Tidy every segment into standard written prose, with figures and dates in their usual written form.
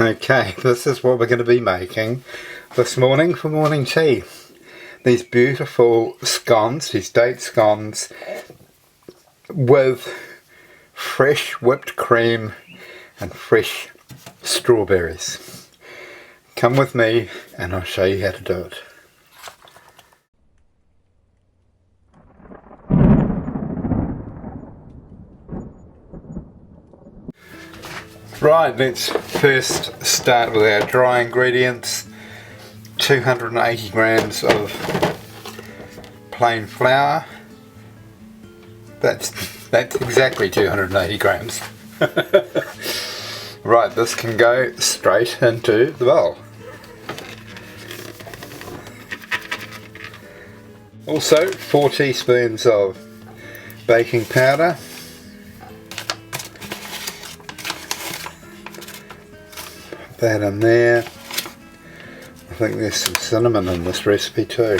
Okay, this is what we're going to be making this morning for morning tea. These beautiful scones, these date scones with fresh whipped cream and fresh strawberries. Come with me and I'll show you how to do it. Right, let's first start with our dry ingredients. 280 grams of plain flour. That's exactly 280 grams. Right, this can go straight into the bowl. Also 4 teaspoons of baking powder. That in there. I think there's some cinnamon in this recipe too.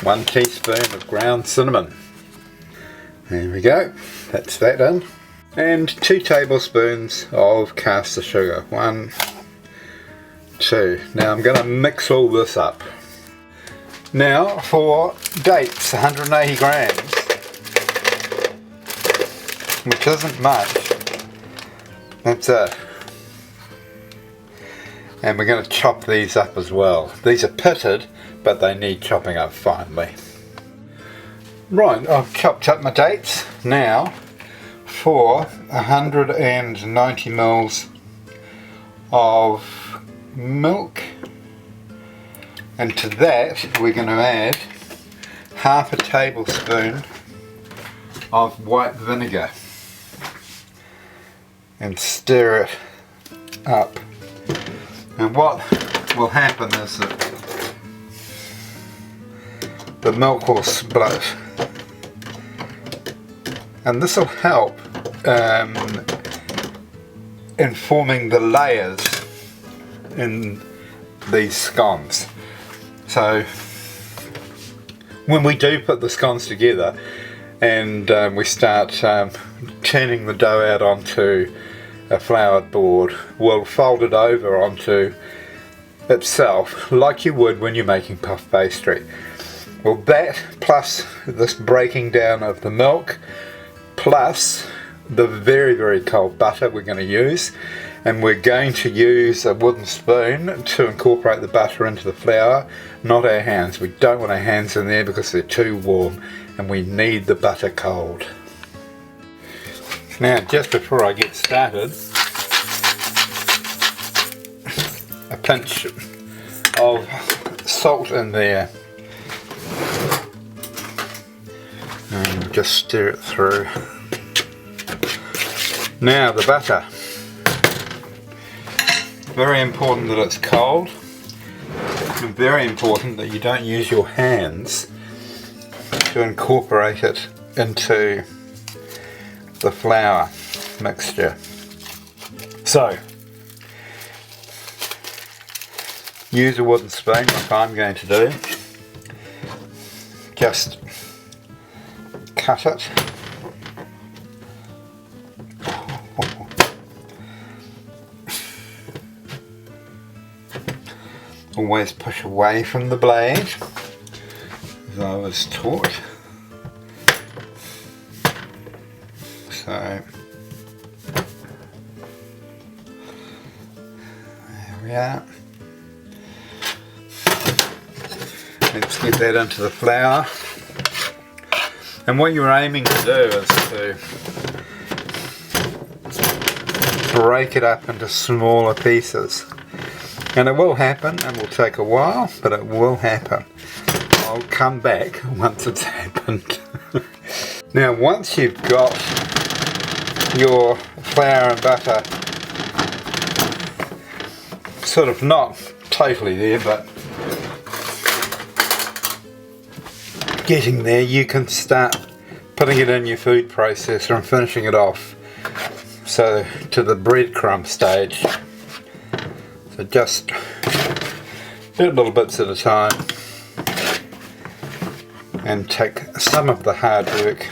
1 teaspoon of ground cinnamon. There we go, that's that in. And 2 tablespoons of caster sugar. 1, 2. Now I'm going to mix all this up. Now for dates, 180 grams, which isn't much. That's it. And we're going to chop these up as well. These are pitted, but they need chopping up finely. Right, I've chopped up my dates. Now for 190 mils of milk, and to that we're going to add half a tablespoon of white vinegar and stir it up. And what will happen is that the milk will split, and this will help in forming the layers in these scones. So when we do put the scones together and we start turning the dough out onto a floured board, we'll fold it over onto itself like you would when you're making puff pastry. Well, that plus this breaking down of the milk plus the very cold butter we're going to use, and we're going to use a wooden spoon to incorporate the butter into the flour, not our hands. We don't want our hands in there because they're too warm, and we need the butter cold. Now, just before I get started, a pinch of salt in there, and just stir it through. Now the butter, very important that it's cold, and very important that you don't use your hands to incorporate it into the flour mixture. So use a wooden spoon like I'm going to do. Just cut it. Always push away from the blade, as I was taught. So there we are. Let's get that into the flour. And what you're aiming to do is to break it up into smaller pieces. And it will happen, and will take a while, but it will happen. I'll come back once it's happened. Now, once you've got your flour and butter sort of not totally there, but getting there, you can start putting it in your food processor and finishing it off. So to the breadcrumb stage. So just do little bits at a time and take some of the hard work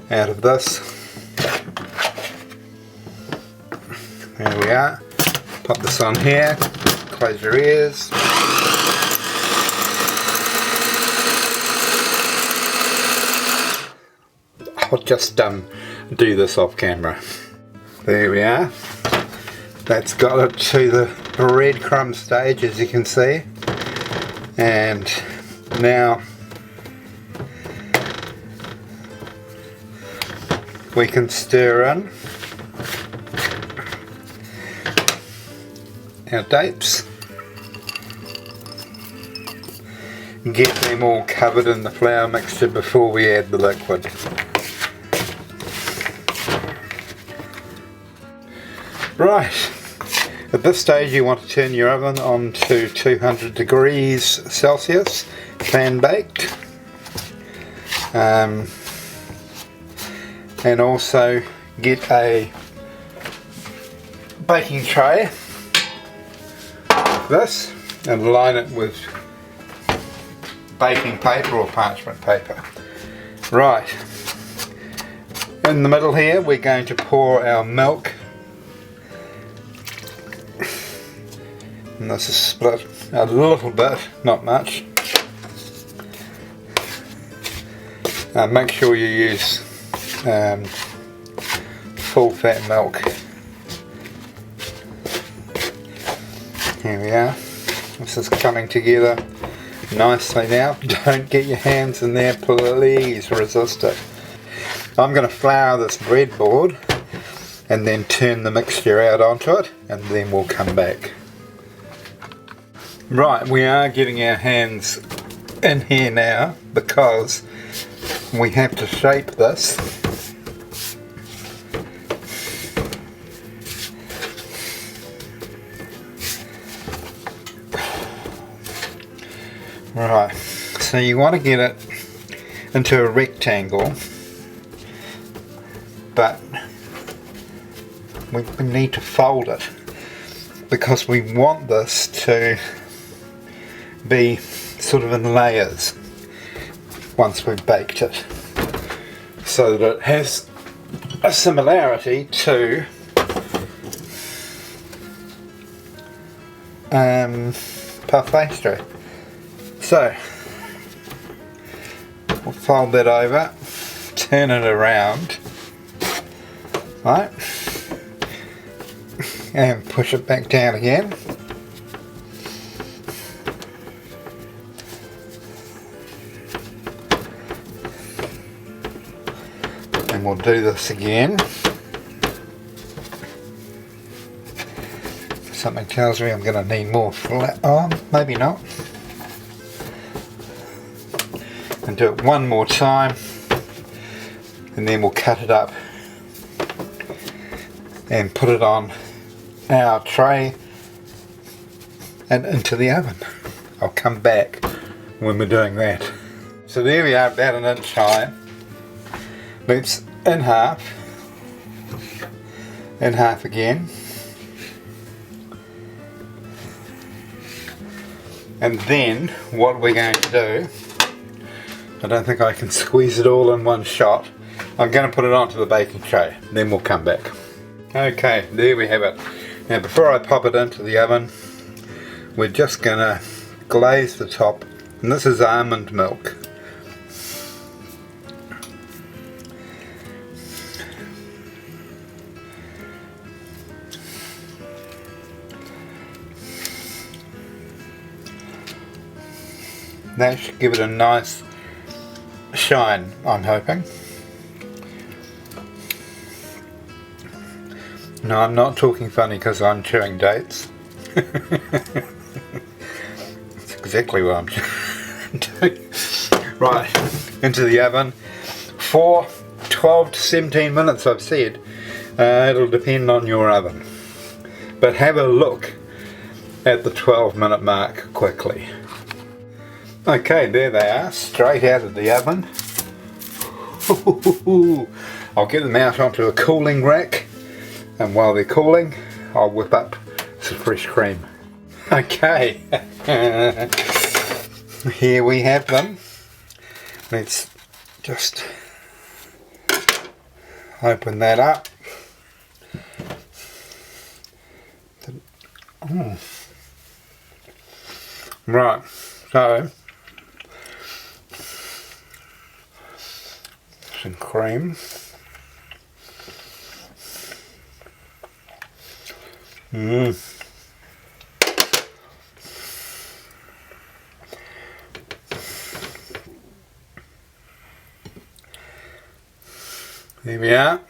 out of this. There we are. Pop this on here. Close your ears. I'll just do this off camera. There we are. That's got it to the breadcrumb stage, as you can see. And now we can stir in our dates. Get them all covered in the flour mixture before we add the liquid. Right, at this stage you want to turn your oven on to 200 degrees Celsius, fan baked, and also get a baking tray, this, and line it with baking paper or parchment paper. Right, in the middle here we're going to pour our milk. And this is split a little bit, not much. Make sure you use full fat milk. Here we are. This is coming together nicely now. Don't get your hands in there, please resist it. I'm going to flour this breadboard and then turn the mixture out onto it, and then we'll come back. Right, we are getting our hands in here now because we have to shape this. Right, so you want to get it into a rectangle, but we need to fold it because we want this to be sort of in layers once we've baked it, so that it has a similarity to puff pastry. So we'll fold that over, turn it around, right, and push it back down again. And we'll do this again. Something tells me I'm going to need more flat. Oh, maybe not. And do it one more time, and then we'll cut it up and put it on our tray and into the oven. I'll come back when we're doing that. So there we are, about 1 inch high. Let's in half again, and then what we're going to do, I don't think I can squeeze it all in one shot. I'm going to put it onto the baking tray, then we'll come back. Okay, there we have it. Now before I pop it into the oven, we're just going to glaze the top, and this is almond milk. That should give it a nice shine, I'm hoping. No, I'm not talking funny because I'm chewing dates. That's exactly what I'm doing. Right, into the oven for 12 to 17 minutes, I've said. It'll depend on your oven. But have a look at the 12-minute mark quickly. Okay, there they are, straight out of the oven. I'll get them out onto a cooling rack, and while they're cooling, I'll whip up some fresh cream. Okay, here we have them. Let's just open that up. Right, so some cream. Here we are.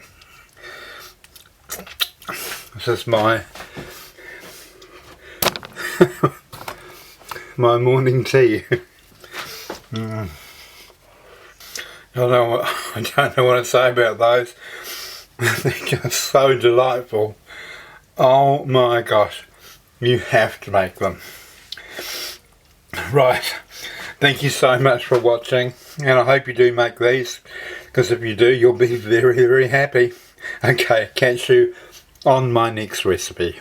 This is my my morning tea. I don't know what to say about those. They're just so delightful. Oh my gosh, you have to make them. Right, thank you so much for watching, and I hope you do make these, because if you do, you'll be very, very happy. Okay, catch you on my next recipe.